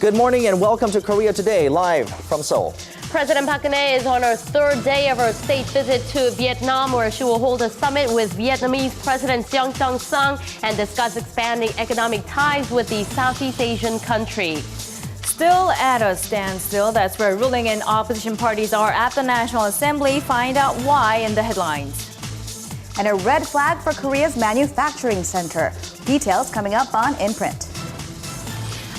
Good morning and welcome to Korea Today, live from Seoul. President Park Geun-hye is on her third day of her state visit to Vietnam, where she will hold a summit with Vietnamese President Song and discuss expanding economic ties with the Southeast Asian country. Still at a standstill, that's where ruling and opposition parties are at the National Assembly. Find out why in the headlines. And a red flag for Korea's manufacturing center. Details coming up on In Print.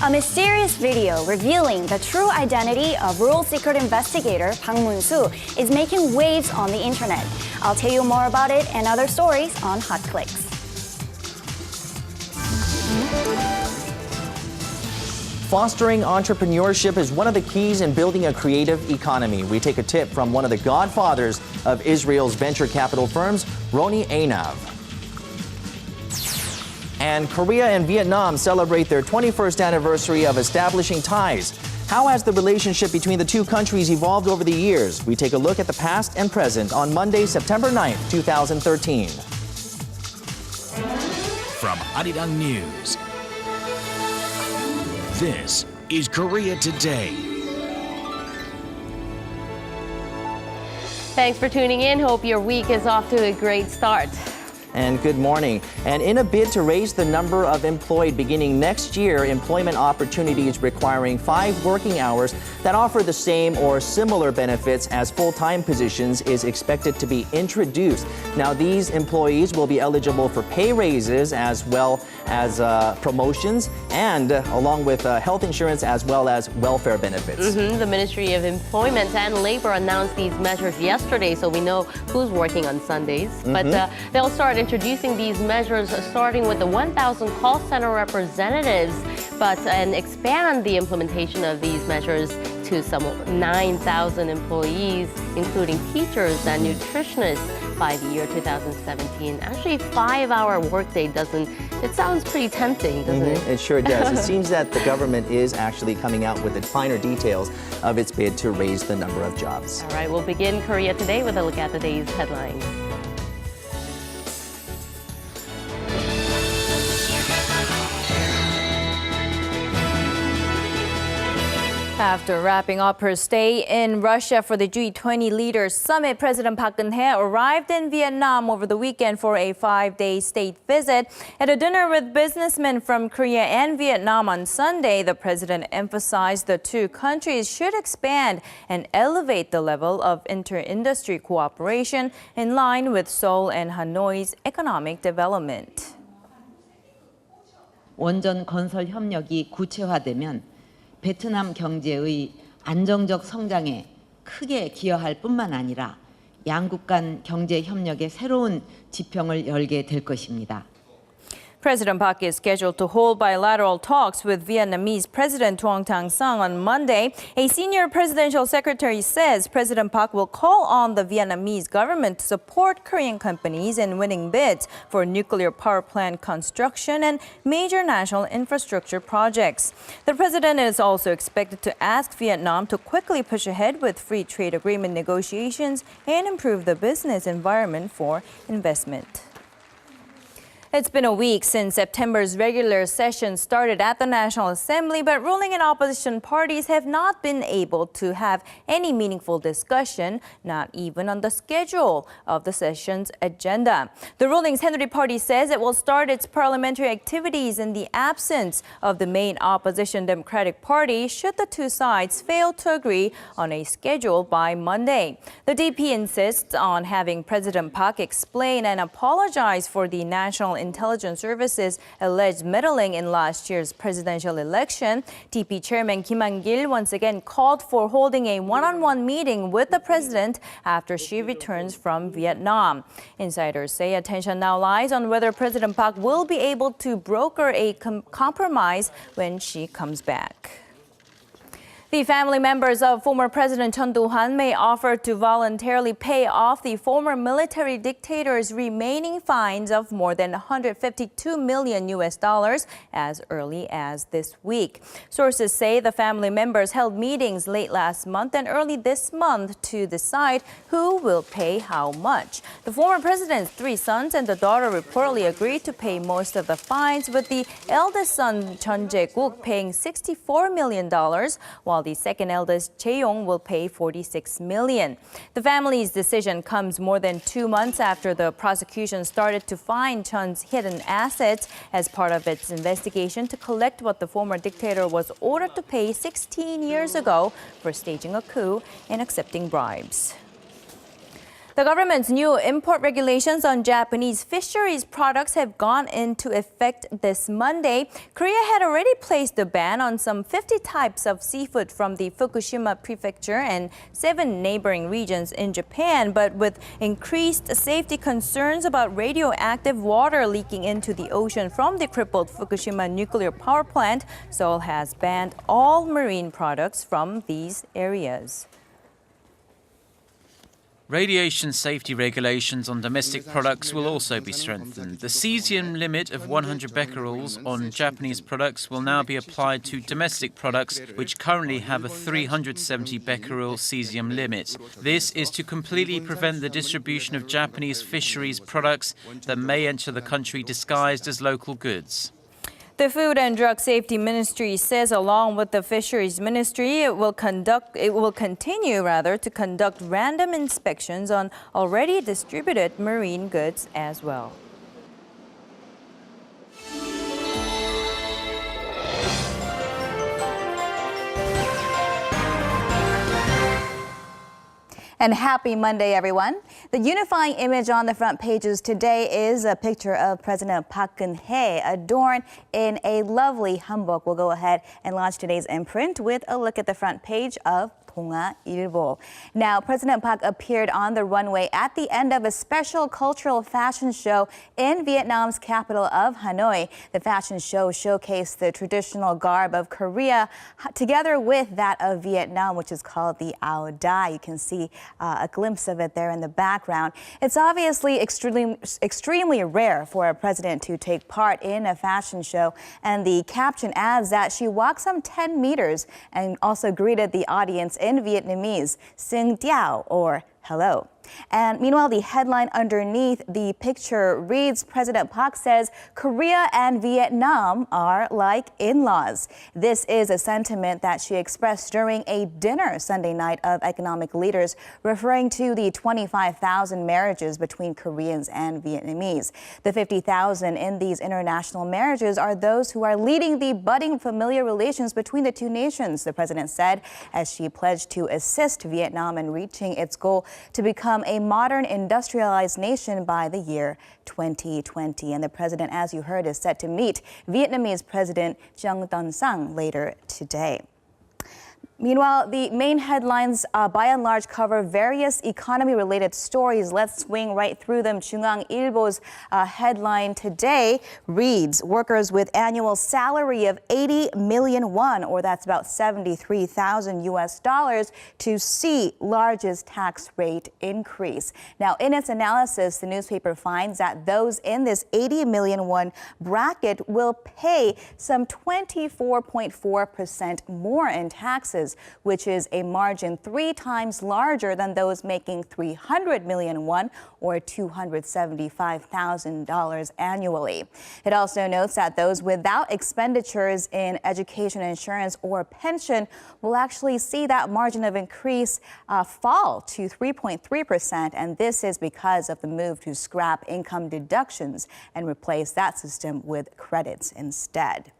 A mysterious video revealing the true identity of rural secret investigator Bang Moon-soo is making waves on the internet. I'll tell you more about it and other stories on Hatclicks. Fostering entrepreneurship is one of the keys in building a creative economy. We take a tip from one of the godfathers of Israel's venture capital firms, Roni Einav. And Korea and Vietnam celebrate their 21st anniversary of establishing ties. How has the relationship between the two countries evolved over the years? We take a look at the past and present on Monday, September 9th, 2013. From Arirang News, this is Korea Today. Thanks for tuning in. Hope your week is off to a great start. And good morning. And in a bid to raise the number of employed beginning next year, employment opportunities requiring 5 working hours that offer the same or similar benefits as full-time positions is expected to be introduced. Now, these employees will be eligible for pay raises as well as promotions and along with health insurance as well as welfare benefits. The Ministry of Employment and Labor announced these measures yesterday, so we know who's working on Sundays. But they'll start introducing these measures starting with the 1,000 call center representatives, and expand the implementation of these measures to some 9,000 employees, including teachers and nutritionists by the year 2017. Actually, 5-hour workday it sounds pretty tempting, doesn't it? It sure does. It seems that the government is actually coming out with the finer details of its bid to raise the number of jobs. All right, we'll begin Korea Today with a look at today's headlines. After wrapping up her stay in Russia for the G20 Leaders Summit, President Park Geun-hye arrived in Vietnam over the weekend for a 5-day state visit. At a dinner with businessmen from Korea and Vietnam on Sunday, the president emphasized the two countries should expand and elevate the level of inter-industry cooperation in line with Seoul and Hanoi's economic development. 원전 건설 협력이 구체화되면 베트남 경제의 안정적 성장에 크게 기여할 뿐만 아니라 양국 간 경제 협력의 새로운 지평을 열게 될 것입니다. President Park is scheduled to hold bilateral talks with Vietnamese President Nguyen Thanh Sang on Monday. A senior presidential secretary says President Park will call on the Vietnamese government to support Korean companies in winning bids for nuclear power plant construction and major national infrastructure projects. The president is also expected to ask Vietnam to quickly push ahead with free trade agreement negotiations and improve the business environment for investment. It's been a week since September's regular session started at the National Assembly, but ruling and opposition parties have not been able to have any meaningful discussion, not even on the schedule of the session's agenda. The ruling Saenuri Party says it will start its parliamentary activities in the absence of the main opposition Democratic Party should the two sides fail to agree on a schedule by Monday. The DP insists on having President Park explain and apologize for the National Intelligence Service's alleged meddling in last year's presidential election. DP Chairman Kim Han-gil once again called for holding a one-on-one meeting with the president after she returns from Vietnam. Insiders say attention now lies on whether President Park will be able to broker a compromise when she comes back. The family members of former President Chun Do-han may offer to voluntarily pay off the former military dictator's remaining fines of more than $152 million as early as this week. Sources say the family members held meetings late last month and early this month to decide who will pay how much. The former president's 3 sons and the daughter reportedly agreed to pay most of the fines, with the eldest son Chun Jae-guk paying $64 million, while the second eldest Jae-yong will pay $46 million. The family's decision comes more than 2 months after the prosecution started to find Chun's hidden assets as part of its investigation to collect what the former dictator was ordered to pay 16 years ago for staging a coup and accepting bribes. The government's new import regulations on Japanese fisheries products have gone into effect this Monday. Korea had already placed a ban on some 50 types of seafood from the Fukushima prefecture and 7 neighboring regions in Japan, but with increased safety concerns about radioactive water leaking into the ocean from the crippled Fukushima nuclear power plant, Seoul has banned all marine products from these areas. Radiation safety regulations on domestic products will also be strengthened. The cesium limit of 100 becquerels on Japanese products will now be applied to domestic products, which currently have a 370 becquerel cesium limit. This is to completely prevent the distribution of Japanese fisheries products that may enter the country disguised as local goods. The Food and Drug Safety Ministry says, along with the Fisheries Ministry, it will continue to conduct random inspections on already distributed marine goods as well. And happy Monday, everyone. The unifying image on the front pages today is a picture of President Park Geun-hye adorned in a lovely hanbok. We'll go ahead and launch today's imprint with a look at the front page of 동아일보. Now, President Park appeared on the runway at the end of a special cultural fashion show in Vietnam's capital of Hanoi. The fashion show showcased the traditional garb of Korea together with that of Vietnam, which is called the Áo Đai. You can see a glimpse of it there in the background. It's obviously extremely rare for a president to take part in a fashion show, and the caption adds that she walked some 10 meters and also greeted the audience in Vietnamese, Xin Diao, or hello. And meanwhile, the headline underneath the picture reads, President Park says Korea and Vietnam are like in-laws. This is a sentiment that she expressed during a dinner Sunday night of economic leaders, referring to the 25,000 marriages between Koreans and Vietnamese. The 50,000 in these international marriages are those who are leading the budding familiar relations between the two nations, the president said, as she pledged to assist Vietnam in reaching its goal to become a modern industrialized nation by the year 2020. And the president, as you heard, is set to meet Vietnamese President Nguyen Thanh Sang later today. Meanwhile, the main headlines, by and large, cover various economy-related stories. Let's swing right through them. 중앙일보's headline today reads, workers with annual salary of 80 million won, or that's about $73,000 to see largest tax rate increase. Now, in its analysis, the newspaper finds that those in this 80 million won bracket will pay some 24.4% more in taxes, which is a margin 3 times larger than those making 300 million won, or $275,000 annually. It also notes that those without expenditures in education, insurance, or pension will actually see that margin of increase fall to 3.3%, and this is because of the move to scrap income deductions and replace that system with credits instead.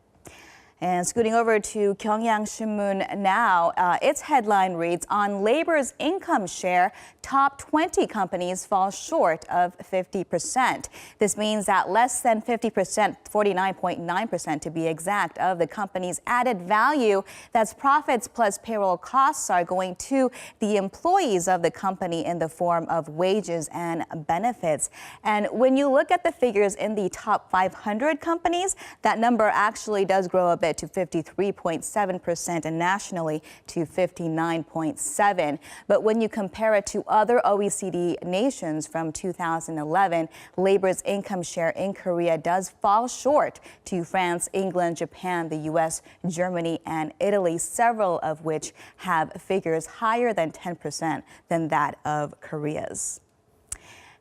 And scooting over to Gyeongyang Shinmun now, its headline reads, on labor's income share, top 20 companies fall short of 50%. This means that less than 50%, 49.9% to be exact, of the company's added value, that's profits plus payroll costs, are going to the employees of the company in the form of wages and benefits. And when you look at the figures in the top 500 companies, that number actually does grow a bit it to 53.7% and nationally to 59.7%. But when you compare it to other OECD nations from 2011, labor's income share in Korea does fall short to France, England, Japan, the US, Germany, and Italy, several of which have figures higher than 10% than that of Korea's.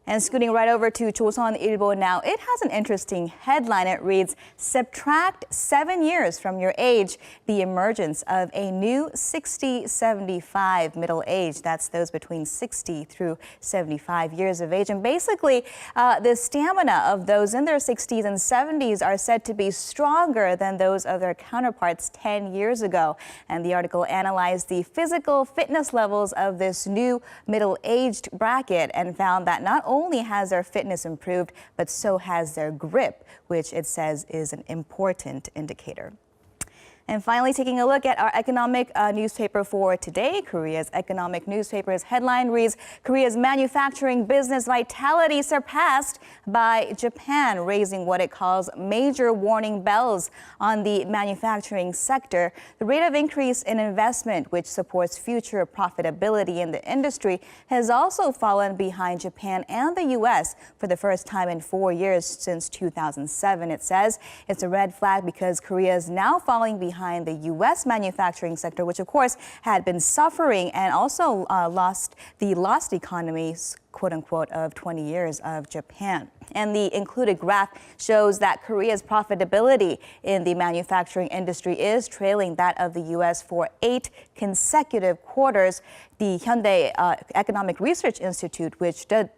And scooting right over to 조선일보 now, it has an interesting headline. It reads, "Subtract 7 years from your age, the emergence of a new 60-75 middle age." That's those between 60 through 75 years of age. And basically, the stamina of those in their 60s and 70s are said to be stronger than those of their counterparts 10 years ago. And the article analyzed the physical fitness levels of this new middle-aged bracket and found that not only has their fitness improved, but so has their grip, which it says is an important indicator. And finally, taking a look at our economic newspaper for today, Korea's economic newspaper's headline reads, "Korea's manufacturing business vitality surpassed by Japan, raising what it calls major warning bells on the manufacturing sector." The rate of increase in investment, which supports future profitability in the industry, has also fallen behind Japan and the U.S. for the first time in 4 years since 2007. It says it's a red flag because Korea is now falling behind the U.S. manufacturing sector, which of course had been suffering and also lost economies, quote unquote, of 20 years of Japan. And the included graph shows that Korea's profitability in the manufacturing industry is trailing that of the U.S. for 8 consecutive quarters. The Hyundai Economic Research Institute, which did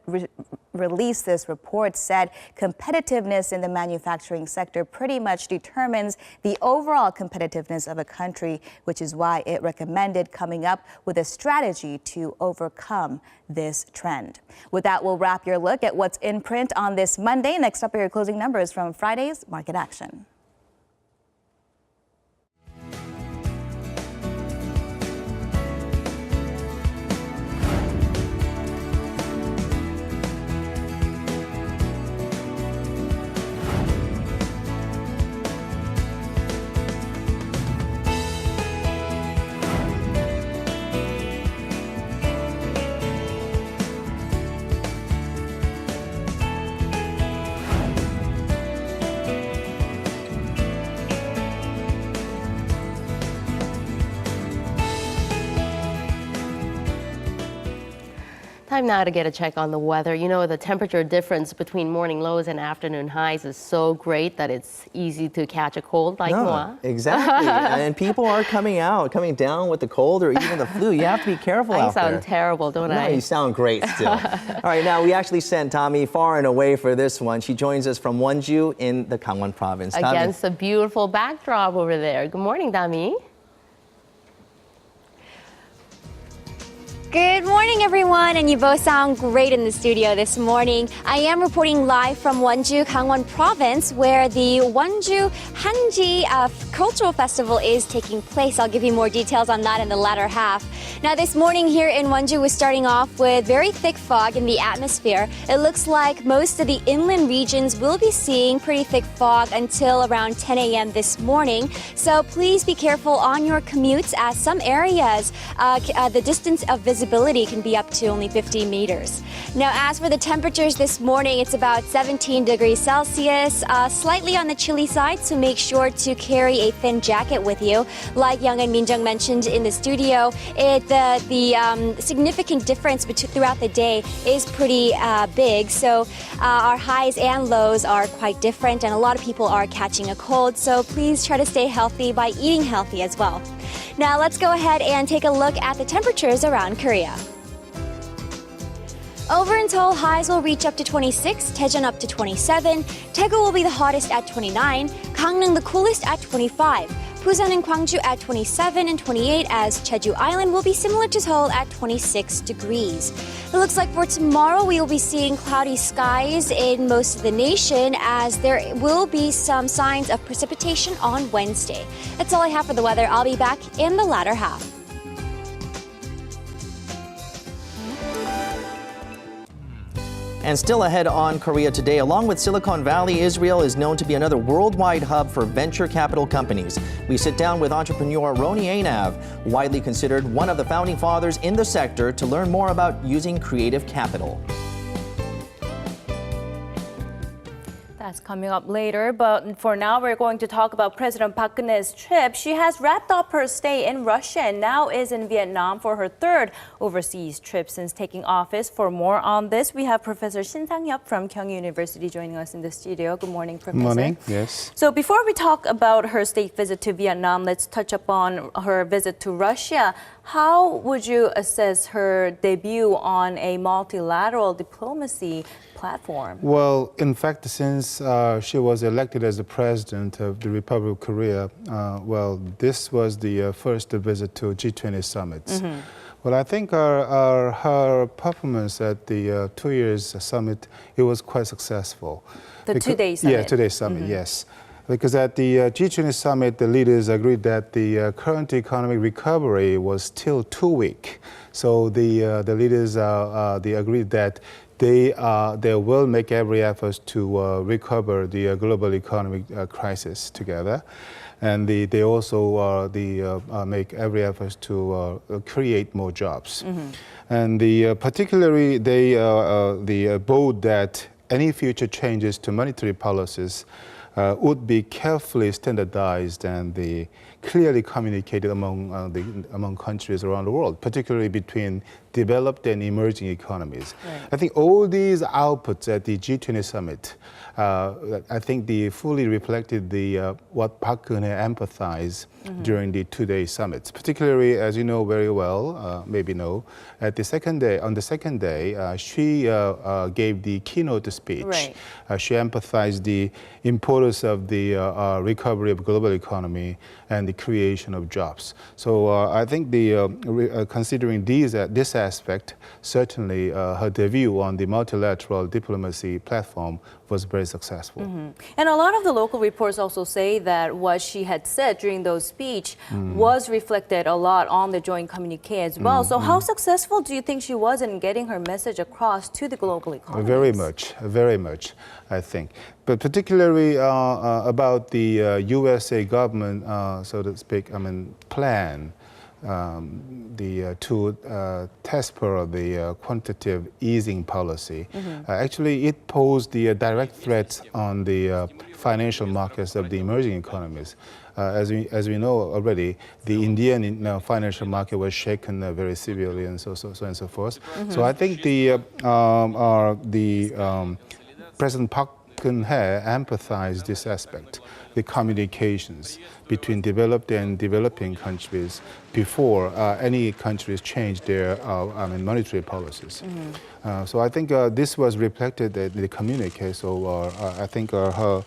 release this report, said competitiveness in the manufacturing sector pretty much determines the overall competitiveness of a country, which is why it recommended coming up with a strategy to overcome this trend. With that, we'll wrap your look at what's in print on this Monday. Next up are your closing numbers from Friday's Market Action. Time now to get a check on the weather. You know, the temperature difference between morning lows and afternoon highs is so great that it's easy to catch a cold like moi. Exactly. And people are coming down with the cold or even the flu. You have to be careful out there. I sound terrible, don't I? No, you sound great still. All right, now we actually sent Tommy far and away for this one. She joins us from Wonju in the Gangwon province. Against a beautiful backdrop over there. Good morning, Dami. Good morning, everyone, and you both sound great in the studio this morning. I am reporting live from Wonju, Gangwon Province, where the Wonju Hanji Cultural Festival is taking place. I'll give you more details on that in the latter half. Now, this morning here in Wonju, we're starting off with very thick fog in the atmosphere. It looks like most of the inland regions will be seeing pretty thick fog until around 10 a.m. this morning. So please be careful on your commutes, as some areas, the distance of visibility can be up to only 50 meters. Now, as for the temperatures this morning, it's about 17 degrees Celsius, slightly on the chilly side, so make sure to carry a thin jacket with you. Like Young and Minjung mentioned in the studio, the significant difference throughout the day is pretty big. So our highs and lows are quite different, and a lot of people are catching a cold. So please try to stay healthy by eating healthy as well. Now let's go ahead and take a look at the temperatures around Korea. Over in Seoul, highs will reach up to 26, Daejeon up to 27, Daegu will be the hottest at 29, Gangneung the coolest at 25, Busan and Gwangju at 27 and 28, as Jeju Island will be similar to Seoul at 26 degrees. It looks like for tomorrow we will be seeing cloudy skies in most of the nation, as there will be some signs of precipitation on Wednesday. That's all I have for the weather. I'll be back in the latter half. And still ahead on Korea Today, along with Silicon Valley, Israel is known to be another worldwide hub for venture capital companies. We sit down with entrepreneur Roni Einav, widely considered one of the founding fathers in the sector, to learn more about using creative capital. That's coming up later, but for now we're going to talk about President Park Geun-hye's trip. She has wrapped up her stay in Russia and now is in Vietnam for her third overseas trip since taking office. For more on this, we have Professor Shin Sang-hyuk from Kyung University joining us in the studio. Good morning, Professor. Good morning, yes. So before we talk about her state visit to Vietnam, let's touch upon her visit to Russia. How would you assess her debut on a multilateral diplomacy platform? Well, in fact, since she was elected as the president of the Republic of Korea, this was the first visit to G20 summits. Well, I think her performance at the 2 years summit, it was quite successful. The two-day summit? Yeah, two-day summit, yes. Because at the G20 summit, the leaders agreed that the current economic recovery was still too weak. So the leaders they agreed that they will make every effort to recover the global economic crisis together. And they also make every effort to create more jobs. And particularly they bold that any future changes to monetary policies would be carefully standardized and clearly communicated among countries around the world, particularly between developed and emerging economies. Right. I think all these outputs at the G20 summit, I think they fully reflected what Park Geun-hye emphasized during the two-day summits. Particularly, as you know very well, maybe know, on the second day, she gave the keynote speech. Right. She emphasized the importance of the recovery of global economy and the creation of jobs. So I think considering this aspect, certainly her debut on the multilateral diplomacy platform was very successful. And a lot of the local reports also say that what she had said during those speech was reflected a lot on the joint communique as well. So how successful do you think she was in getting her message across to the global economy? Very much, I think. But particularly about the USA government, so to speak, plan to taper the quantitative easing policy. Actually, it posed the direct threat on the financial markets of the emerging economies. As we know already, the Indian financial market was shaken very severely, and so on and so forth. So I think President Park Geun-hye emphasized this aspect, the communications between developed and developing countries before any countries change their monetary policies. So I think this was reflected in the communique. So I think her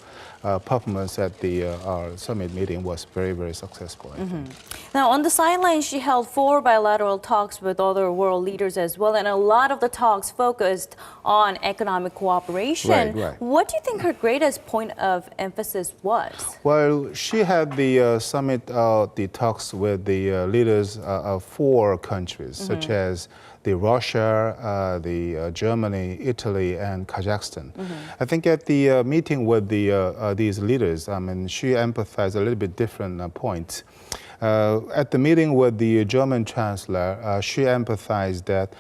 performance at the summit meeting was very, very successful, I think. Now, on the sidelines, she held 4 bilateral talks with other world leaders as well, and a lot of the talks focused on economic cooperation. Right. What do you think her greatest point of emphasis was? Well, she had the summit, the talks with the leaders of 4 countries, such as Russia, Germany, Italy, and Kazakhstan. I think at the meeting with these leaders, she emphasized a little bit different points. At the meeting with the German Chancellor, she emphasized that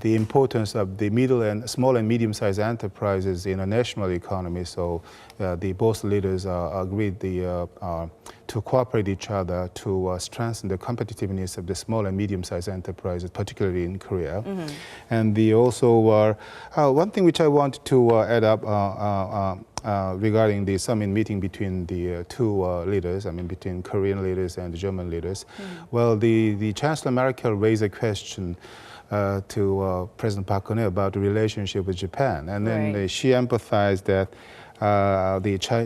the importance of the small and medium-sized enterprises in a national economy. So both leaders agreed to cooperate each other to strengthen the competitiveness of the small and medium-sized enterprises, particularly in Korea. And they also one thing which I want to add up regarding the summit meeting between the two leaders, between Korean leaders and the German leaders. Well, the Chancellor Merkel raised a question to President Park Geun-hye about the relationship with Japan. And then she emphasized that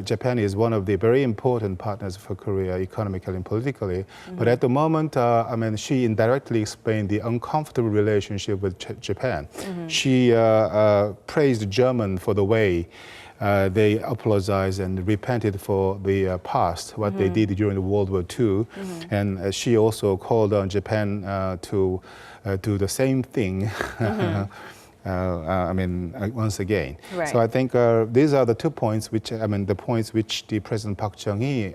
Japan is one of the very important partners for Korea economically and politically. But at the moment, she indirectly explained the uncomfortable relationship with Japan. She praised German for the way they apologized and repented for the past, what they did during World War II. And she also called on Japan to do the same thing once again. Right. So I think these are the 2 points the points which the President Park Geun-hye,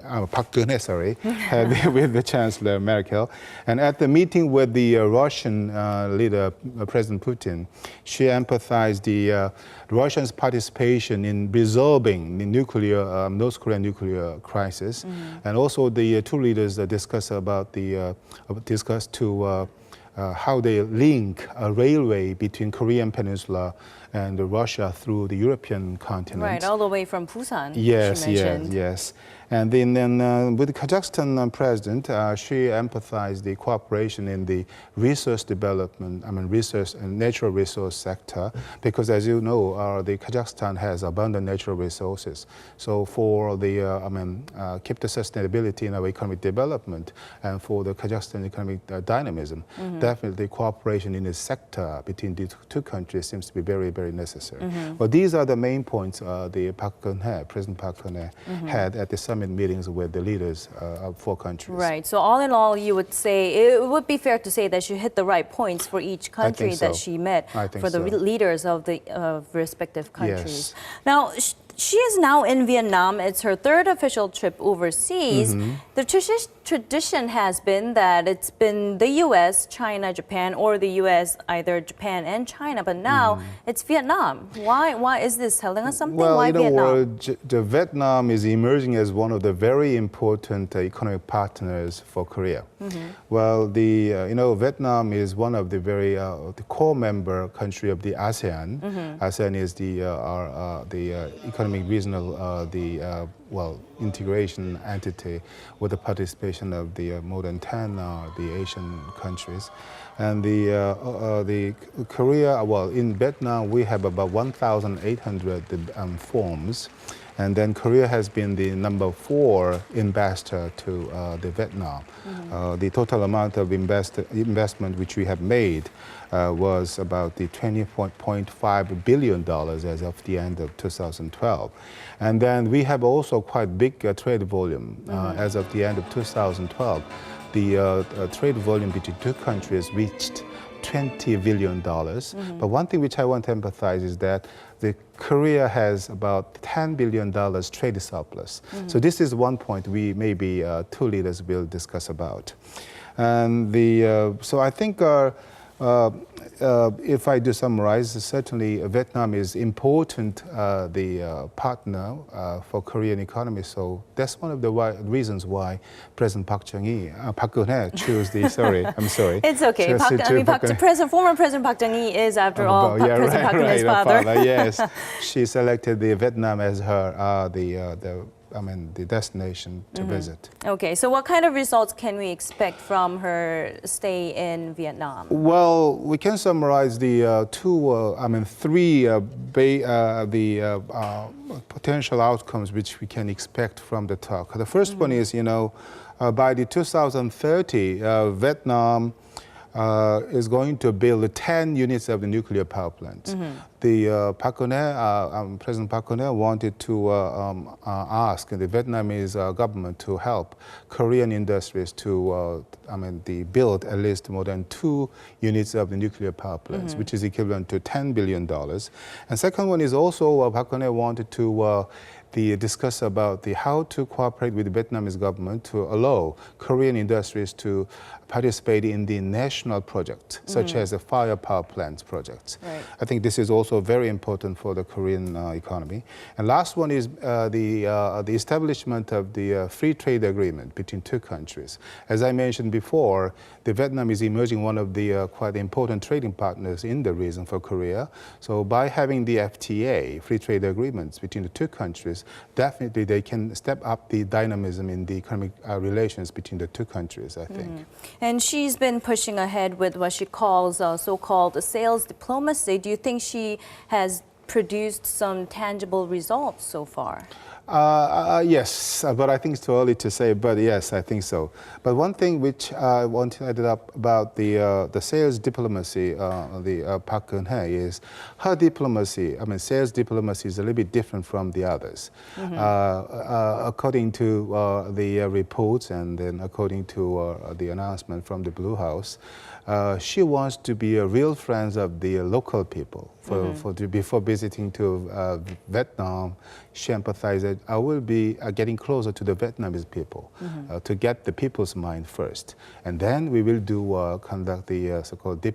had with the Chancellor Merkel. And at the meeting with the Russian leader, President Putin, she emphasized the Russia's participation in resolving the North Korean nuclear crisis. And also the two leaders discussed how they link a railway between Korean Peninsula and Russia through the European continent. Right, all the way from Busan. Yes, she mentioned. yes. And then with the Kazakhstan president, she emphasized the cooperation in the resource development, research and natural resource sector, because as you know, the Kazakhstan has abundant natural resources. So for the keep the sustainability in our economic development and for the Kazakhstan economic dynamism, definitely cooperation in this sector between the two countries seems to be very, very necessary. But these are the main points the President Park Geun-hye had at the summit meetings with the leaders of 4 countries. Right. So all in all, you would say it would be fair to say that she hit the right points for each country that she met for the leaders of the respective countries. Yes. Now, she is now in Vietnam. It's her 3rd official trip overseas. The tradition has been that it's been the U.S., China, Japan, or the U.S., either Japan and China. But now it's Vietnam. Why is this telling us something? Well, Why Vietnam? Vietnam is emerging as one of the very important economic partners for Korea. Well, Vietnam is one of the very the core member country of the ASEAN. ASEAN is the economic regional integration entity with the participation of the more than 10 the Asian countries. And the Korea, in Vietnam we have about 1,800 forms. And then Korea has been the number 4 investor to the Vietnam. The total amount of investment which we have made was about the $20.5 billion as of the end of 2012. And then we have also quite big trade volume. As of the end of 2012, the trade volume between two countries reached $20 billion. But one thing which I want to emphasize is that Korea has about $10 billion trade surplus. So this is one point we maybe 2 leaders will discuss about. And so I think if I do summarize, certainly Vietnam is important partner for Korean economy. So that's one of the reasons why President Park Geun-hye chose the. I'm sorry. It's okay. Former President Park Geun-hye is, after all, President Park Geun-hye's father. Yes, she selected Vietnam as her the destination to visit. Okay, so what kind of results can we expect from her stay in Vietnam? Well, we can summarize the 3 potential outcomes which we can expect from the talk. The first one is, by the 2030, Vietnam is going to build 10 units of the nuclear power plants. The President Park Geun-hye wanted to ask the Vietnamese government to help Korean industries to build at least more than 2 units of the nuclear power plants, which is equivalent to $10 billion. And second one is also Park Geun-hye wanted to discuss about how to cooperate with the Vietnamese government to allow Korean industries to participate in the national projects, such as the fire power plants projects. Right. I think this is also very important for the Korean economy. And last one is the establishment of the free trade agreement between 2 countries. As I mentioned before, Vietnam is emerging one of the quite important trading partners in the region for Korea. So by having the FTA, free trade agreements between the 2 countries, definitely they can step up the dynamism in the economic relations between the 2 countries, I think. And she's been pushing ahead with what she calls so-called sales diplomacy. Do you think she has produced some tangible results so far? Yes, but I think it's too early to say, but yes, I think so. But one thing which I want to add up about the sales diplomacy, Park Geun-hye, is her diplomacy, sales diplomacy is a little bit different from the others. According to the reports and then according to the announcement from the Blue House, she wants to be a real friend of the local people. before visiting to Vietnam, she emphasized that I will be getting closer to the Vietnamese people to get the people's mind first, and then we will conduct the so-called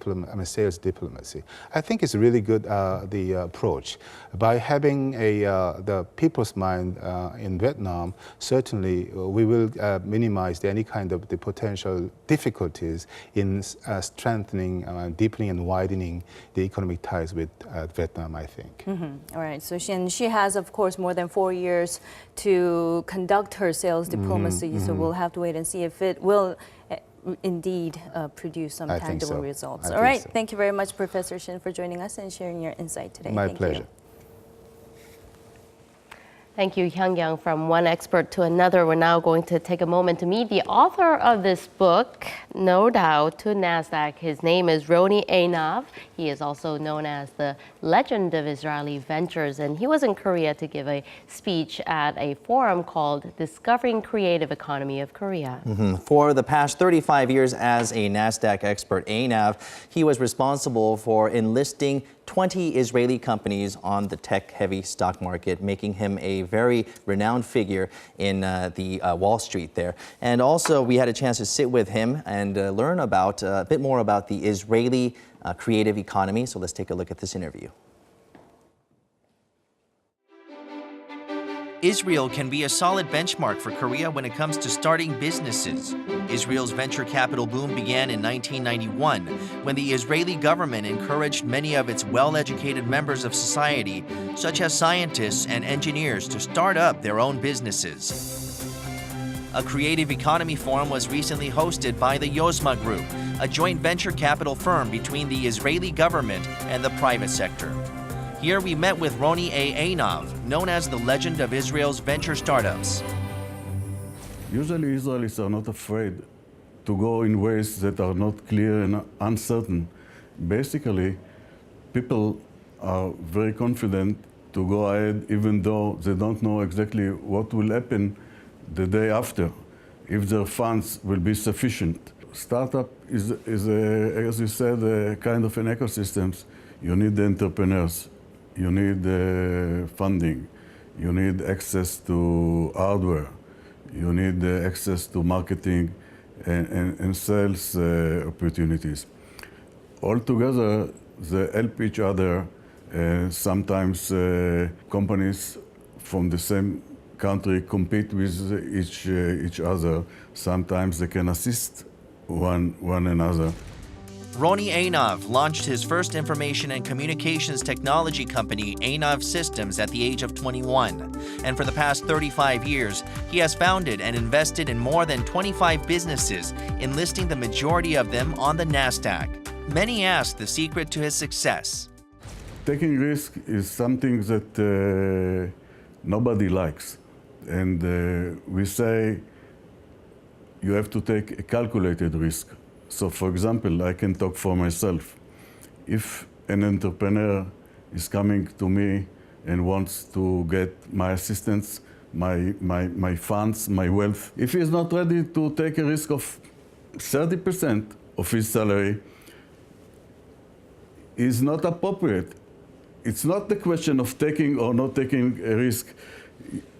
sales diplomacy. I think it's really good the approach. By having the people's mind in Vietnam, certainly we will minimize any kind of the potential difficulties in strengthening, deepening, and widening the economic ties with Vietnam, I think. All right. So she has, of course, more than 4 years to conduct her sales diplomacy. So we'll have to wait and see if it will indeed produce some tangible results. All right. Thank you very much, Professor Shin, for joining us and sharing your insight today. My pleasure. Thank you, Hyung-Yang. From one expert to another, we're now going to take a moment to meet the author of this book, No Doubt to NASDAQ. His name is Roni Einav. He is also known as the legend of Israeli ventures, and he was in Korea to give a speech at a forum called Discovering Creative Economy of Korea. For the past 35 years as a NASDAQ expert, Einav, he was responsible for enlisting 20 Israeli companies on the tech-heavy stock market, making him a very renowned figure in the Wall Street there. And also, we had a chance to sit with him and learn about a bit more about the Israeli creative economy. So let's take a look at this interview. Israel can be a solid benchmark for Korea when it comes to starting businesses. Israel's venture capital boom began in 1991 when the Israeli government encouraged many of its well-educated members of society, such as scientists and engineers, to start up their own businesses. A creative economy forum was recently hosted by the Yozma Group, a joint venture capital firm between the Israeli government and the private sector. Here we met with Roni Einav, known as the legend of Israel's venture startups. Usually Israelis are not afraid to go in ways that are not clear and uncertain. Basically, people are very confident to go ahead even though they don't know exactly what will happen the day after, if their funds will be sufficient. Startup is as you said, a kind of an ecosystem. You need the entrepreneurs. You need funding, you need access to hardware, you need access to marketing and sales opportunities. Altogether, they help each other. Sometimes companies from the same country compete with each other. Sometimes they can assist one another. Roni Einav launched his first information and communications technology company, Einav Systems, at the age of 21. And for the past 35 years, he has founded and invested in more than 25 businesses, enlisting the majority of them on the NASDAQ. Many ask the secret to his success. Taking risk is something that nobody likes. And we say you have to take a calculated risk. So, for example, I can talk for myself. If an entrepreneur is coming to me and wants to get my assistance, my funds, my wealth, if he is not ready to take a risk of 30% of his salary, is not appropriate. It's not the question of taking or not taking a risk.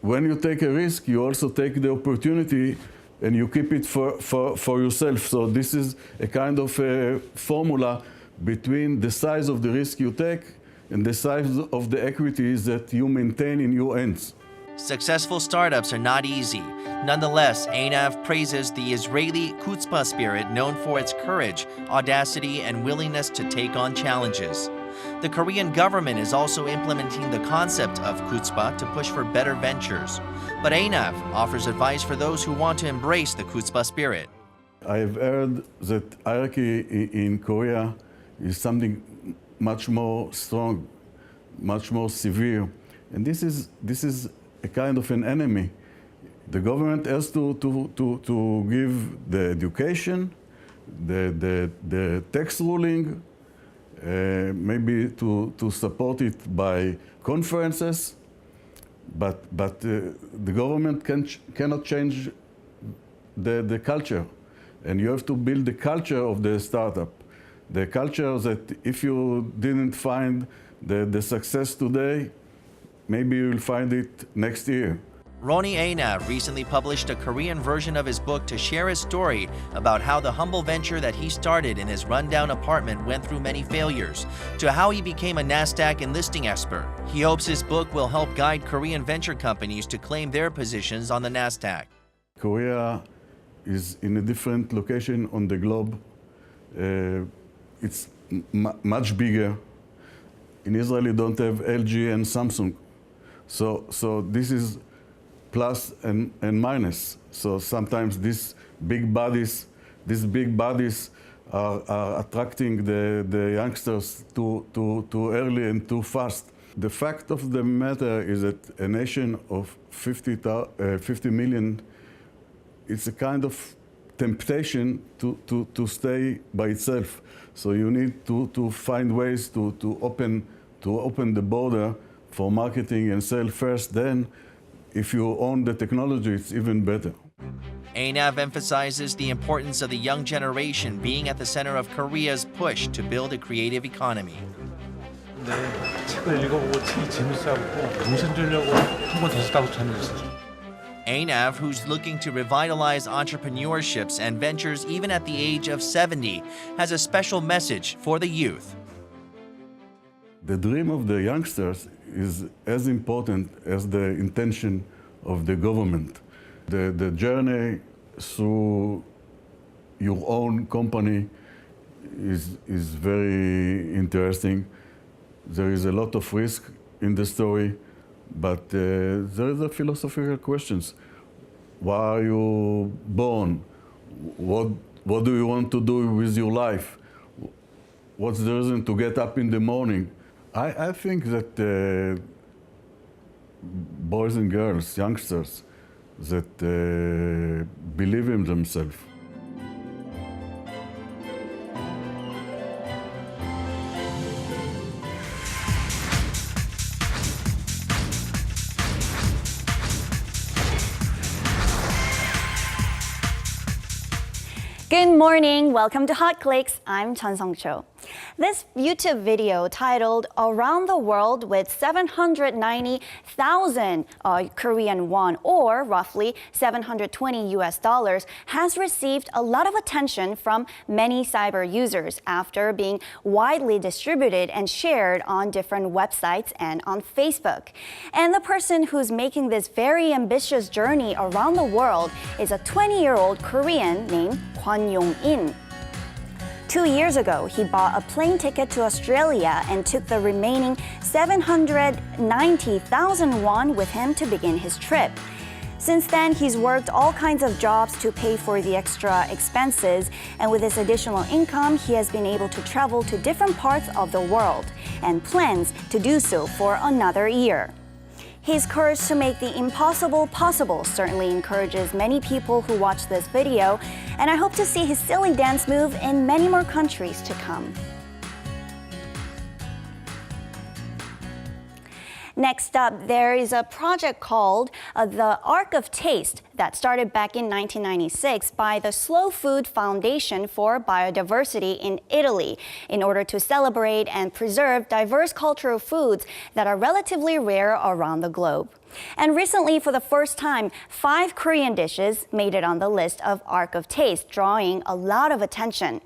When you take a risk, you also take the opportunity and you keep it for yourself. So this is a kind of a formula between the size of the risk you take and the size of the equities that you maintain in your hands. Successful startups are not easy. Nonetheless, Einav praises the Israeli chutzpah spirit known for its courage, audacity, and willingness to take on challenges. The Korean government is also implementing the concept of chutzpah to push for better ventures. But Einav offers advice for those who want to embrace the chutzpah spirit. I have heard that hierarchy in Korea is something much more strong, much more severe. And this is a kind of an enemy. The government has to give the education, the tax ruling, maybe to support it by conferences, but the government cannot change the culture, and you have to build the culture of the startup. The culture that if you didn't find The success today, maybe you'll find it next year. Roni Einav recently published a Korean version of his book to share his story about how the humble venture that he started in his rundown apartment went through many failures, to how he became a NASDAQ enlisting expert. He hopes his book will help guide Korean venture companies to claim their positions on the NASDAQ. Korea is in a different location on the globe. It's much bigger. In Israel, you don't have LG and Samsung. So this is plus and minus. So sometimes these big bodies are attracting the youngsters too early and too fast. The fact of the matter is that a nation of 50 million, it's a kind of temptation to stay by itself. So you need to find ways to open the border for marketing and sell first. Then, if you own the technology, it's even better. Einav emphasizes the importance of the young generation being at the center of Korea's push to build a creative economy. 네, 책을 읽어보고 책이 재밌어갖고 동생 주려고 한 권 더 썼다고 전해줬어요. Einav, who's looking to revitalize entrepreneurships and ventures even at the age of 70, has a special message for the youth. The dream of the youngsters is as important as the intention of the government. The journey through your own company is very interesting. There is a lot of risk in the story, but there is a philosophical questions. Why are you born? What do you want to do with your life? What's the reason to get up in the morning? I think that boys and girls, youngsters, that believe in themselves. Good morning. Welcome to Hot Clicks. I'm Chun Song-cho. This YouTube video titled Around the World with 790,000 Korean won, or roughly $720 US, has received a lot of attention from many cyber users after being widely distributed and shared on different websites and on Facebook. And the person who's making this very ambitious journey around the world is a 20-year-old Korean named Kwon Yong-in. 2 years ago, he bought a plane ticket to Australia and took the remaining 790,000 won with him to begin his trip. Since then, he's worked all kinds of jobs to pay for the extra expenses, and with this additional income, he has been able to travel to different parts of the world and plans to do so for another year. His courage to make the impossible possible certainly encourages many people who watch this video, and I hope to see his silly dance move in many more countries to come. Next up, there is a project called the Arc of Taste that started back in 1996 by the Slow Food Foundation for Biodiversity in Italy in order to celebrate and preserve diverse cultural foods that are relatively rare around the globe. And recently, for the first time, 5 Korean dishes made it on the list of Arc of Taste, drawing a lot of attention.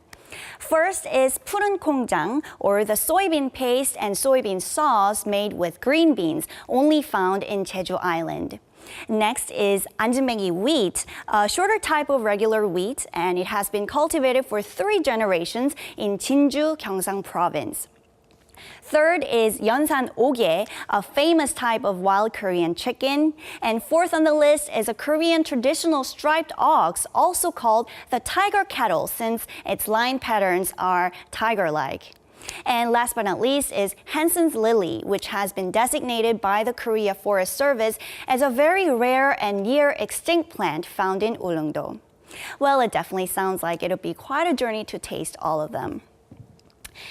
First is 푸른 콩장, or the soybean paste and soybean sauce made with green beans, only found in Jeju Island. Next is 안진뱅이 wheat, a shorter type of regular wheat, and it has been cultivated for 3 generations in Jinju, Gyeongsang Province. Third is Yeonsan Ogye, a famous type of wild Korean chicken. And fourth on the list is a Korean traditional striped ox, also called the tiger cattle, since its line patterns are tiger-like. And last but not least is Hansen's lily, which has been designated by the Korea Forest Service as a very rare and near extinct plant found in Ulleungdo. Well, it definitely sounds like it'll be quite a journey to taste all of them.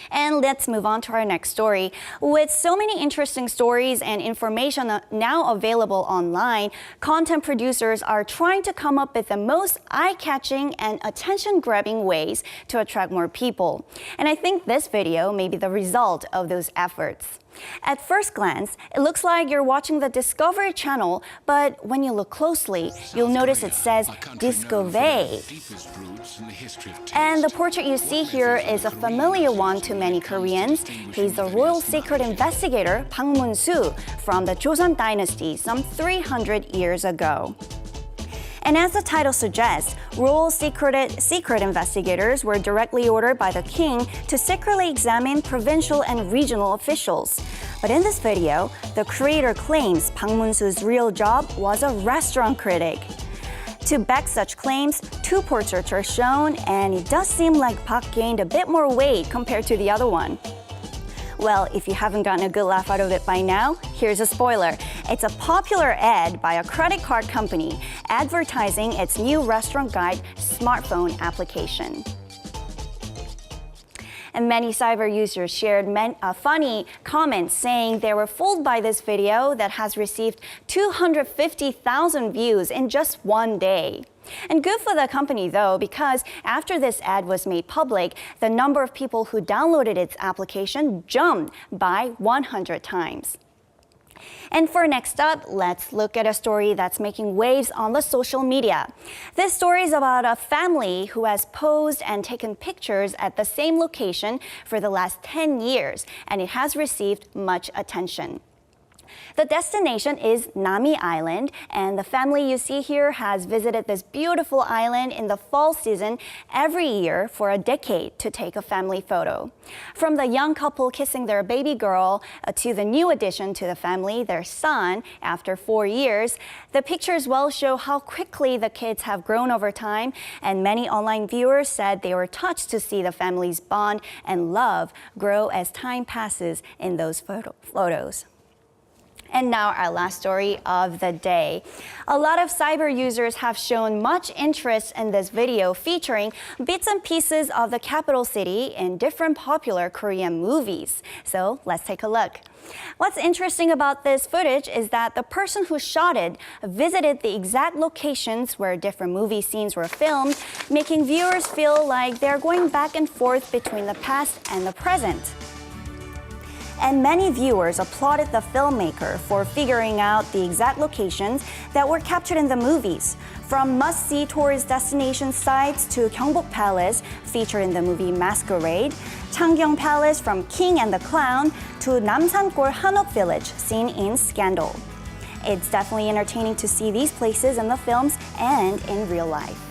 And let's move on to our next story. With so many interesting stories and information now available online, content producers are trying to come up with the most eye-catching and attention-grabbing ways to attract more people. And I think this video may be the result of those efforts. At first glance, it looks like you're watching the Discovery Channel, but when you look closely, you'll notice it says Discovery. And the portrait you see here is a familiar one to many Koreans. He's the royal secret investigator Bang Mun-soo from the Joseon dynasty some 300 years ago. And as the title suggests, royal secret investigators were directly ordered by the king to secretly examine provincial and regional officials. But in this video, the creator claims Bang Mun-soo's real job was a restaurant critic. To back such claims, two portraits are shown, and it does seem like Park gained a bit more weight compared to the other one. Well, if you haven't gotten a good laugh out of it by now, here's a spoiler. It's a popular ad by a credit card company advertising its new restaurant guide smartphone application. And many cyber users shared funny comments saying they were fooled by this video that has received 250,000 views in just one day. And good for the company, though, because after this ad was made public, the number of people who downloaded its application jumped by 100 times. And for next up, let's look at a story that's making waves on the social media. This story is about a family who has posed and taken pictures at the same location for the last 10 years, and it has received much attention. The destination is Nami Island, and the family you see here has visited this beautiful island in the fall season every year for a decade to take a family photo. From the young couple kissing their baby girl to the new addition to the family, their son, after 4 years, the pictures well show how quickly the kids have grown over time, and many online viewers said they were touched to see the family's bond and love grow as time passes in those photos. And now our last story of the day. A lot of cyber users have shown much interest in this video featuring bits and pieces of the capital city in different popular Korean movies. So let's take a look. What's interesting about this footage is that the person who shot it visited the exact locations where different movie scenes were filmed, making viewers feel like they're going back and forth between the past and the present. And many viewers applauded the filmmaker for figuring out the exact locations that were captured in the movies. From must-see tourist destination sites to Gyeongbok Palace, featured in the movie Masquerade, Changgyeong Palace from King and the Clown, to Namsan-gol Hanok Village, seen in Scandal. It's definitely entertaining to see these places in the films and in real life.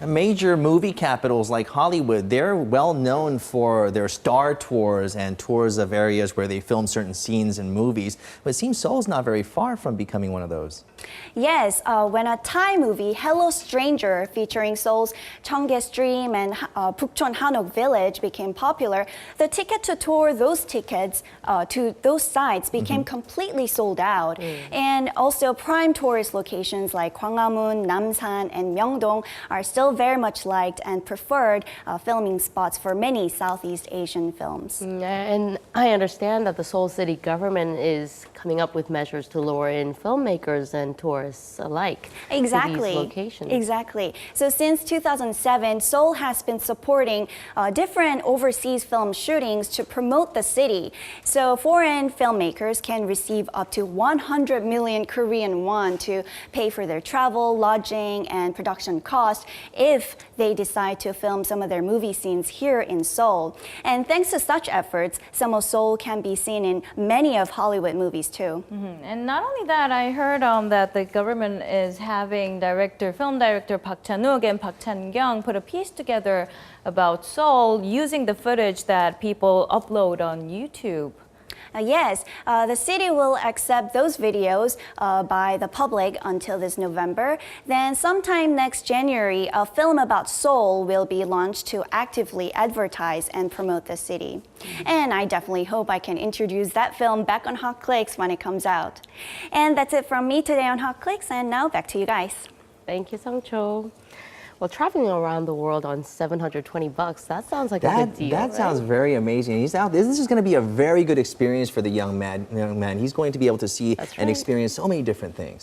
Major movie capitals like Hollywood, they're well known for their star tours and tours of areas where they film certain scenes in movies. But it seems Seoul's not very far from becoming one of those. Yes, when a Thai movie, Hello Stranger, featuring Seoul's Cheonggye Stream and Bukchon Hanok Village became popular, the ticket to tour those tickets to those sites became completely sold out. And also prime tourist locations like Gwanghwamun, Namsan, and Myeongdong are still very much liked and preferred filming spots for many Southeast Asian films. And I understand that the Seoul city government is coming up with measures to lure in filmmakers and tourists alike Exactly. to these locations. Exactly. So since 2007, Seoul has been supporting different overseas film shootings to promote the city. So foreign filmmakers can receive up to 100 million Korean won to pay for their travel, lodging, and production costs if they decide to film some of their movie scenes here in Seoul. And thanks to such efforts, some of Seoul can be seen in many of Hollywood movies too. And not only that, I heard that the government is having film director Park Chan-wook and Park Chan-kyung put a piece together about Seoul using the footage that people upload on YouTube. Yes, the city will accept those videos by the public until this November. Then sometime next January, a film about Seoul will be launched to actively advertise and promote the city. And I definitely hope I can introduce that film back on Hot Clicks when it comes out. And that's it from me today on Hot Clicks, and now back to you guys. Thank you, Sung-cho. Well, traveling around the world on $720, that sounds like a good deal. That sounds very amazing. He's out. This is going to be a very good experience for the young man. He's going to be able to see and experience so many different things.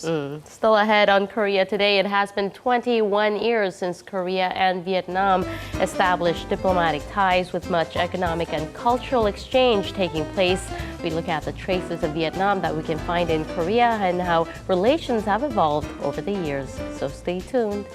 Still ahead on Korea today, it has been 21 years since Korea and Vietnam established diplomatic ties with much economic and cultural exchange taking place. We look at the traces of Vietnam that we can find in Korea and how relations have evolved over the years. So stay tuned.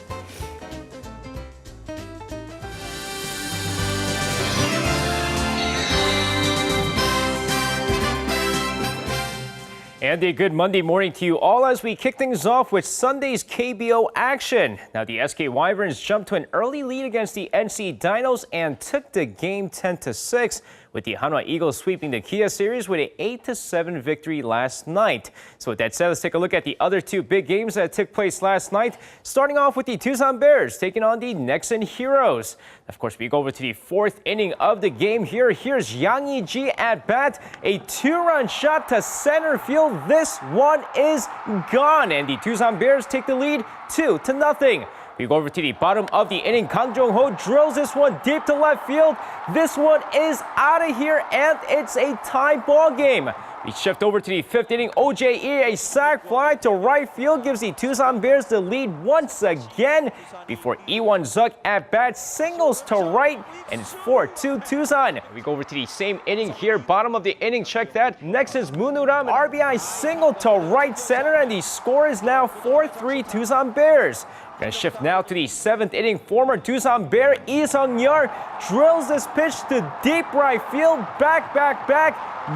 And a good Monday morning to you all as we kick things off with Sunday's KBO action. Now the SK Wyverns jumped to an early lead against the NC Dinos and took the game 10-6. With the Hanwha Eagles sweeping the Kia series with an 8-7 victory last night. So with that said, let's take a look at the other two big games that took place last night. Starting off with the Tucson Bears taking on the Nexen Heroes. Of course, we go over to the fourth inning of the game here. Here's Yang Yi-ji at bat. A two-run shot to center field. This one is gone. And the Tucson Bears take the lead 2-0. We go over to the bottom of the inning. Kang Jong-ho drills this one deep to left field. This one is out of here, and it's a tie ball game. We shift over to the fifth inning. OJE, a sac fly to right field, gives the Tucson Bears the lead once again before Iwon Suk at bat singles to right, and it's 4-2 Tucson. We go over to the same inning here, bottom of the inning. Check that. Nexen's Munuram, RBI single to right center, and the score is now 4-3 Tucson Bears. We're going to shift now to the seventh inning. Former Tucson Bear Lee Sung-yeol drills this pitch to deep right field. Back.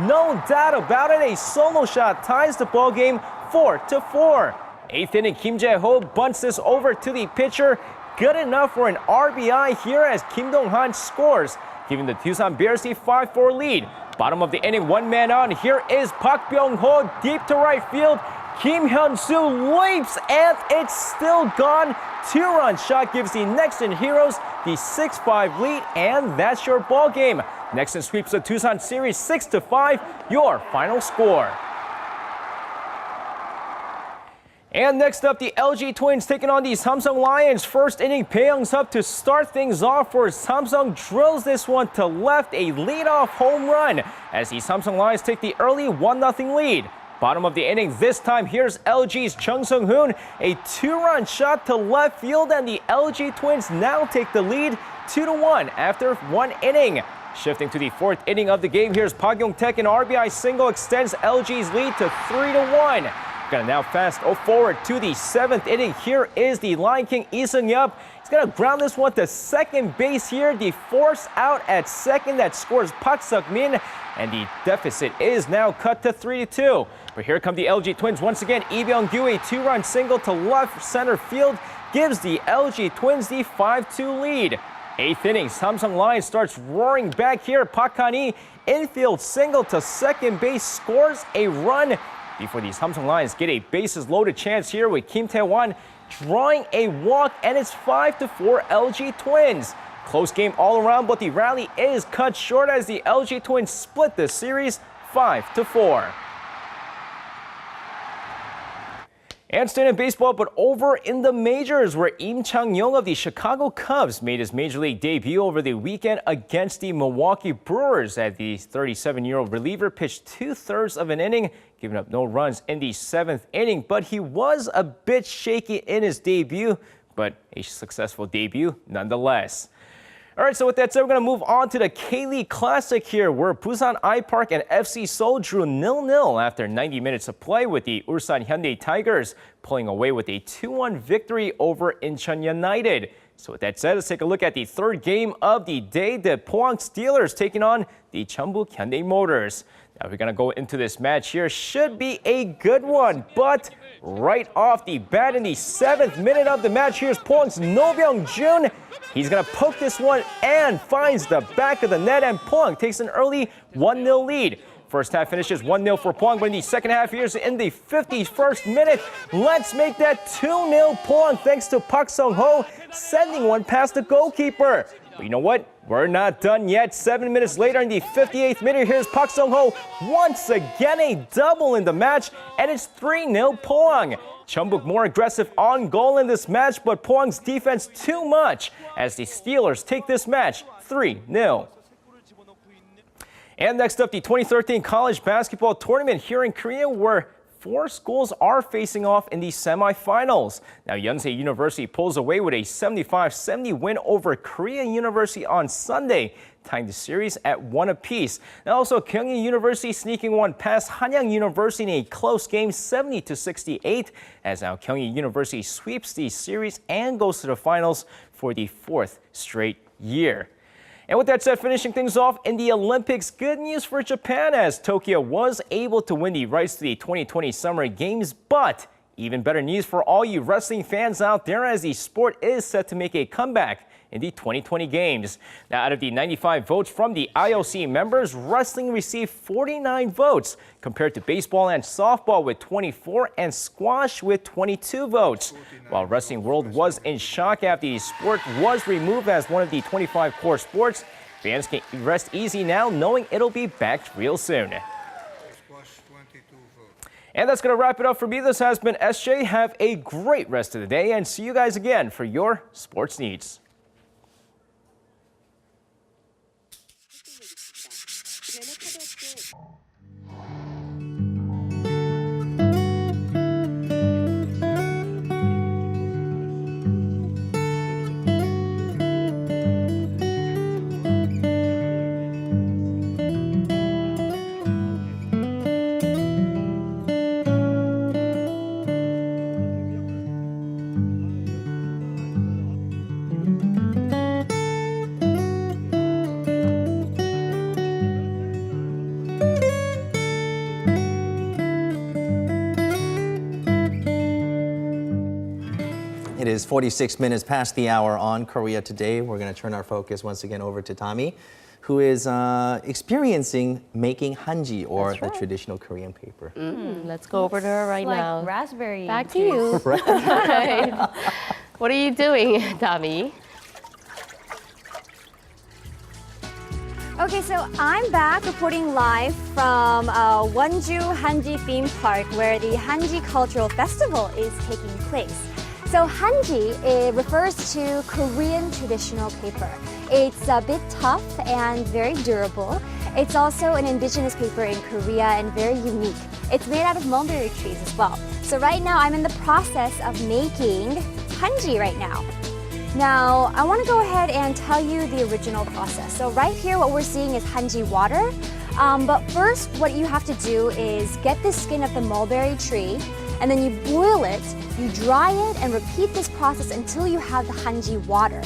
No doubt about it. A solo shot ties the ball game 4-4. Eighth inning, Kim Jae-ho bunts this over to the pitcher. Good enough for an RBI here as Kim Dong-han scores, giving the Tucson Bears the 5-4 lead. Bottom of the inning, one man on. Here is Park Byung-ho deep to right field. Kim Hyun-soo leaps, and it's still gone. Two-run shot gives the Nexen Heroes the 6-5 lead, and that's your ball game. Nexen sweeps the Tucson series 6-5, your final score. And next up, the LG Twins taking on the Samsung Lions. First inning, Bae Young-sup to start things off for Samsung drills this one to left, a leadoff home run as the Samsung Lions take the early 1-0 lead. Bottom of the inning, this time here's LG's Chung Sung-hoon, a two-run shot to left field, and the LG Twins now take the lead 2-1 after one inning. Shifting to the fourth inning of the game, here's Park Yong-taek, an RBI single extends LG's lead to 3-1. Gonna now fast forward to the seventh inning. Here is the Lion King Lee Sung-yeol. He's gonna ground this one to second base here. The force out at second that scores Park Seok-min, and the deficit is now cut to 3-2. But here come the LG Twins once again. Lee Byung-gyu, a two-run single to left center field, gives the LG Twins the 5-2 lead. Eighth inning, Samsung Lions starts roaring back here. Park Han-hee, infield single to second base, scores a run before the Samsung Lions get a bases loaded chance here with Kim Tae-wan drawing a walk, and it's 5-4 LG Twins. Close game all around, but the rally is cut short as the LG Twins split the series 5-4. And staying in baseball, but over in the majors, where Im Chang-young of the Chicago Cubs made his major league debut over the weekend against the Milwaukee Brewers. As the 37-year-old reliever pitched 2/3 of an inning, giving up no runs in the seventh inning. But he was a bit shaky in his debut, but a successful debut nonetheless. All right, so with that said, we're going to move on to the K-League Classic here, where Busan I-Park and FC Seoul drew 0-0 after 90 minutes of play, with the Ulsan Hyundai Tigers pulling away with a 2-1 victory over Incheon United. So with that said, let's take a look at the third game of the day. The Pohang Steelers taking on the Jeonbuk Hyundai Motors. Now we're going to go into this match here. Should be a good one, but right off the bat in the 7th minute of the match, here's Pohang's No Byung-jun. He's going to poke this one and finds the back of the net, and Pohang takes an early 1-0 lead. First half finishes 1-0 for Pohang, but in the second half, here's in the 51st minute. Let's make that 2-0 Pohang thanks to Park Sung-ho sending one past the goalkeeper. But you know what? We're not done yet. 7 minutes later in the 58th minute, here's Park Sung-ho once again a double in the match, and it's 3-0 Pohang. Jeonbuk more aggressive on goal in this match, but Pohang's defense too much as the Steelers take this match 3-0. And next up, the 2013 college basketball tournament here in Korea, where 4 schools are facing off in the semifinals. Now, Yonsei University pulls away with a 75-70 win over Korea University on Sunday, tying the series at 1 apiece. Now, also, Kyunghee University sneaking one past Hanyang University in a close game, 70-68, as now Kyunghee University sweeps the series and goes to the finals for the 4th straight year. And with that said, finishing things off in the Olympics, good news for Japan as Tokyo was able to win the rights to the 2020 Summer Games, but even better news for all you wrestling fans out there as the sport is set to make a comeback in the 2020 Games. Now, out of the 95 votes from the IOC members, wrestling received 49 votes compared to baseball and softball with 24 and squash with 22 votes. While Wrestling World was in shock after the sport was removed as one of the 25 core sports, fans can rest easy now knowing it'll be back real soon. And that's going to wrap it up for me. This has been SJ. Have a great rest of the day and see you guys again for your sports needs. It is 46 minutes past the hour on Korea Today. We're going to turn our focus once again over to Tommy, who is experiencing making hanji, or the traditional Korean paper. Let's go over to her right now. Like raspberry. Back to you. Right. What are you doing, Tommy? Okay, so I'm back reporting live from Wonju Hanji Theme Park, where the Hanji Cultural Festival is taking place. So hanji, it refers to Korean traditional paper. It's a bit tough and very durable. It's also an indigenous paper in Korea and very unique. It's made out of mulberry trees as well. So right now I'm in the process of making hanji right now. Now, I want to go ahead and tell you the original process. So right here, what we're seeing is hanji water. But first, what you have to do is get the skin of the mulberry tree, and then you boil it, you dry it, and repeat this process until you have the hanji water.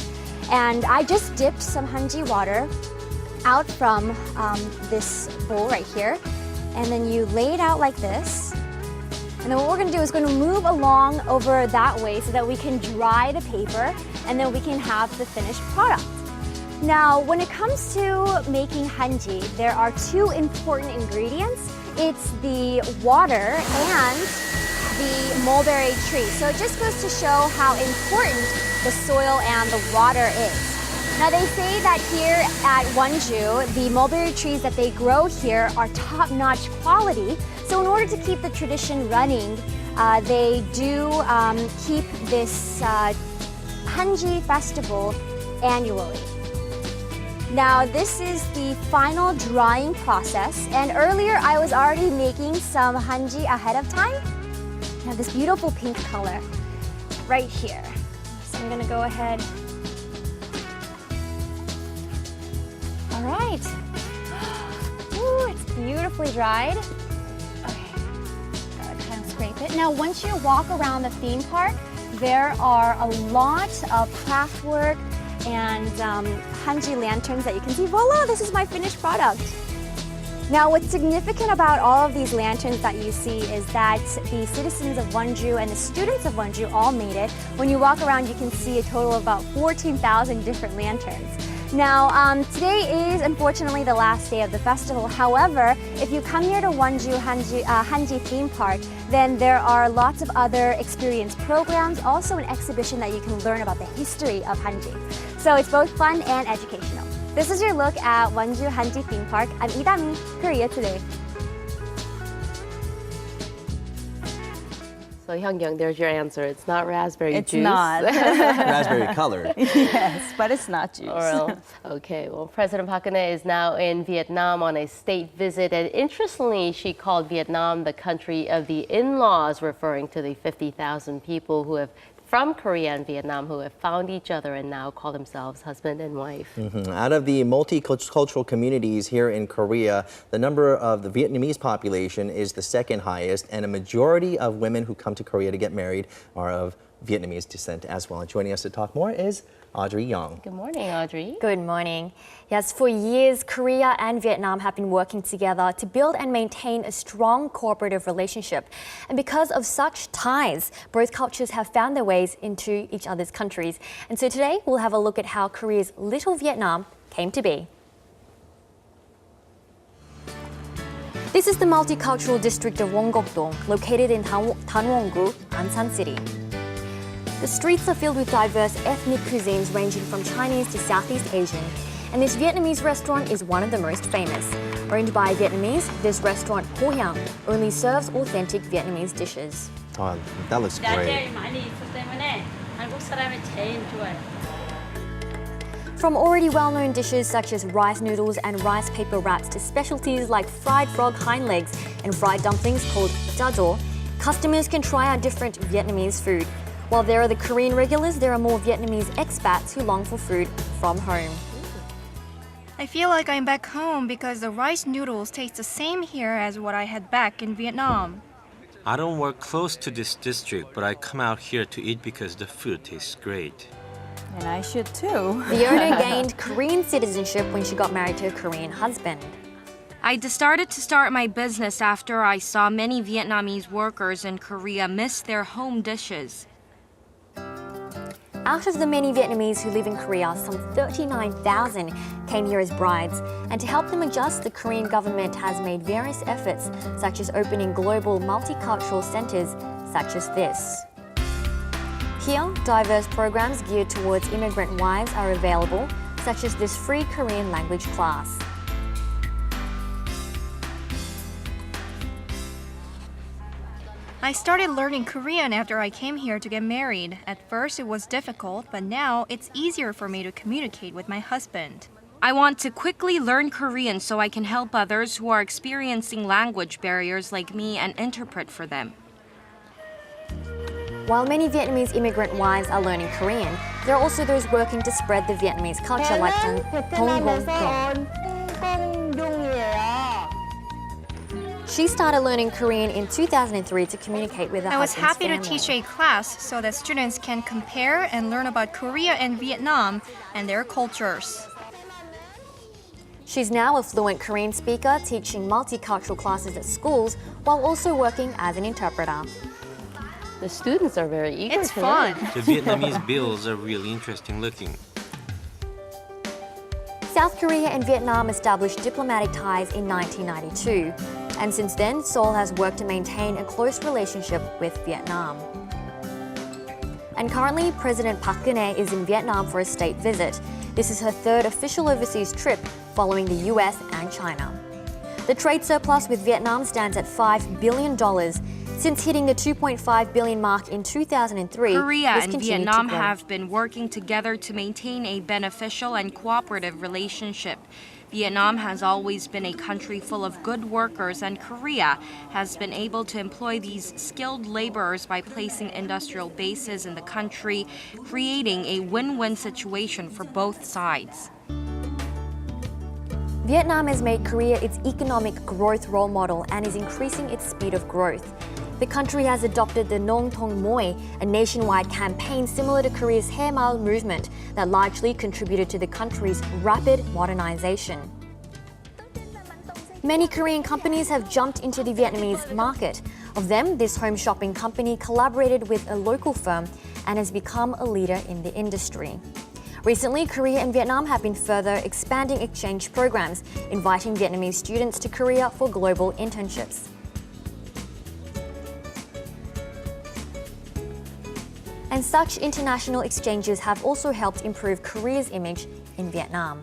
And I just dipped some hanji water out from this bowl right here, and then you lay it out like this. And then what we're gonna do is gonna move along over that way so that we can dry the paper, and then we can have the finished product. Now, when it comes to making hanji, there are 2 important ingredients. It's the water and the mulberry tree. So it just goes to show how important the soil and the water is. Now they say that here at Wonju, the mulberry trees that they grow here are top-notch quality. So in order to keep the tradition running, they do keep this hanji festival annually. Now this is the final drying process, and earlier I was already making some hanji ahead of time. Now this beautiful pink color right here. So I'm gonna go ahead. All right. Ooh, it's beautifully dried. Okay, gotta kind of scrape it. Now once you walk around the theme park, there are a lot of craft work and hanji lanterns that you can see. Voila, this is my finished product. Now, what's significant about all of these lanterns that you see is that the citizens of Wonju and the students of Wonju all made it. When you walk around, you can see a total of about 14,000 different lanterns. Now, today is unfortunately the last day of the festival. However, if you come here to Wonju Hanji Theme Park, then there are lots of other experience programs, also an exhibition that you can learn about the history of hanji. So it's both fun and educational. This is your look at Wonju Hanji Theme Park. I'm Idami, Korea Today. So Hyungkyung, there's your answer. It's not raspberry It's juice. not. Raspberry color. Yes, but it's not juice. Or else. Okay, well, President Park Geun-hye is now in Vietnam on a state visit. And interestingly, she called Vietnam the country of the in-laws, referring to the 50,000 people who have from Korea and Vietnam who have found each other and now call themselves husband and wife. Out of the multicultural communities here in Korea, the number of the Vietnamese population is the second highest, and a majority of women who come to Korea to get married are of Vietnamese descent as well. And joining us to talk more is Audrey Young. Good morning, Audrey. Good morning. Yes, for years, Korea and Vietnam have been working together to build and maintain a strong cooperative relationship. And because of such ties, both cultures have found their ways into each other's countries. And so today, we'll have a look at how Korea's Little Vietnam came to be. This is the multicultural district of Wonggok-dong, located in Danwon-gu, Ansan City. The streets are filled with diverse ethnic cuisines ranging from Chinese to Southeast Asian, and this Vietnamese restaurant is one of the most famous. Owned by Vietnamese, this restaurant Ho Hiang only serves authentic Vietnamese dishes. Oh, that looks great. From already well-known dishes such as rice noodles and rice paper wraps to specialties like fried frog hind legs and fried dumplings called da do, customers can try out different Vietnamese food. While there are the Korean regulars, there are more Vietnamese expats who long for food from home. I feel like I'm back home because the rice noodles taste the same here as what I had back in Vietnam. I don't work close to this district, but I come out here to eat because the food tastes great. And I should too. The owner gained Korean citizenship when she got married to a Korean husband. I started to start my business after I saw many Vietnamese workers in Korea miss their home dishes. Out of the many Vietnamese who live in Korea, some 39,000 came here as brides. And to help them adjust, the Korean government has made various efforts, such as opening global multicultural centers such as this. Here, diverse programs geared towards immigrant wives are available, such as this free Korean language class. I started learning Korean after I came here to get married. At first it was difficult, but now it's easier for me to communicate with my husband. I want to quickly learn Korean so I can help others who are experiencing language barriers like me and interpret for them. While many Vietnamese immigrant wives are learning Korean, there are also those working to spread the Vietnamese culture like Thong Bong Thong. She started learning Korean in 2003 to communicate with her I was happy husband's to teach a class so that students can compare and learn about Korea and Vietnam and their cultures. She's now a fluent Korean speaker, teaching multicultural classes at schools while also working as an interpreter. The students are very eager. It's fun. The Vietnamese bills are really interesting looking. South Korea and Vietnam established diplomatic ties in 1992. And since then, Seoul has worked to maintain a close relationship with Vietnam. And currently, President Park Geun-hye is in Vietnam for a state visit. This is her third official overseas trip following the US and China. The trade surplus with Vietnam stands at $5 billion. Since hitting the 2.5 billion mark in 2003, Korea it's and continued Vietnam to grow. have been working together to maintain a beneficial and cooperative relationship. Vietnam has always been a country full of good workers, and Korea has been able to employ these skilled laborers by placing industrial bases in the country, creating a win-win situation for both sides. Vietnam has made Korea its economic growth role model and is increasing its speed of growth. The country has adopted the Nong Thong Moi, a nationwide campaign similar to Korea's Hae Maul movement that largely contributed to the country's rapid modernization. Many Korean companies have jumped into the Vietnamese market. Of them, this home shopping company collaborated with a local firm and has become a leader in the industry. Recently, Korea and Vietnam have been further expanding exchange programs, inviting Vietnamese students to Korea for global internships. And such international exchanges have also helped improve Korea's image in Vietnam.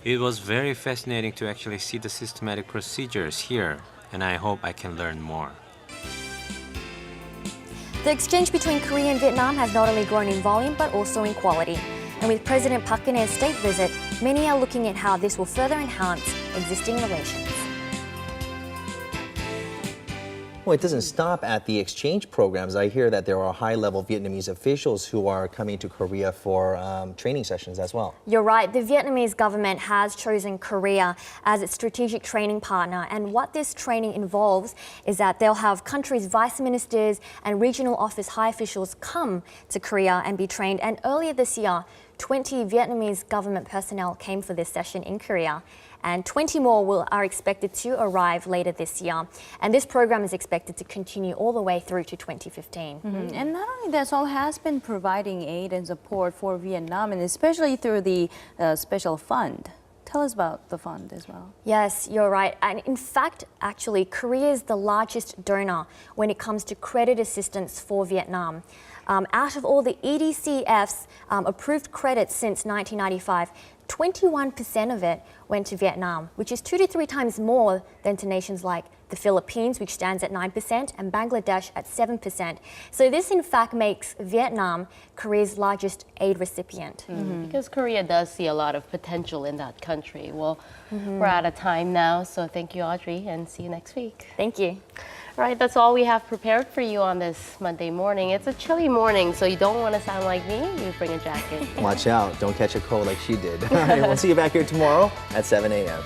It was very fascinating to actually see the systematic procedures here, and I hope I can learn more. The exchange between Korea and Vietnam has not only grown in volume but also in quality. And with President Park Geun-hye's state visit, many are looking at how this will further enhance existing relations. Well, it doesn't stop at the exchange programs. I hear that there are high-level Vietnamese officials who are coming to Korea for training sessions as well. You're right. The Vietnamese government has chosen Korea as its strategic training partner. And what this training involves is that they'll have countries' vice ministers and regional office high officials come to Korea and be trained. And earlier this year, 20 Vietnamese government personnel came for this session in Korea. And 20 more are expected to arrive later this year. And this program is expected to continue all the way through to 2015. Mm-hmm. And not only that, Seoul has been providing aid and support for Vietnam, and especially through the special fund. Tell us about the fund as well. Yes, you're right. And in fact, actually, Korea is the largest donor when it comes to credit assistance for Vietnam. Out of all the EDCF's approved credits since 1995, 21% of it went to Vietnam, which is 2 to 3 times more than to nations like the Philippines, which stands at 9%, and Bangladesh at 7%. So this, in fact, makes Vietnam Korea's largest aid recipient. Because Korea does see a lot of potential in that country. Well, we're out of time now, so thank you, Audrey, and see you next week. Thank you. All right, that's all we have prepared for you on this Monday morning. It's a chilly morning, so you don't want to sound like me. You bring a jacket. Watch out. Don't catch a cold like she did. All right, we'll see you back here tomorrow at 7 a.m.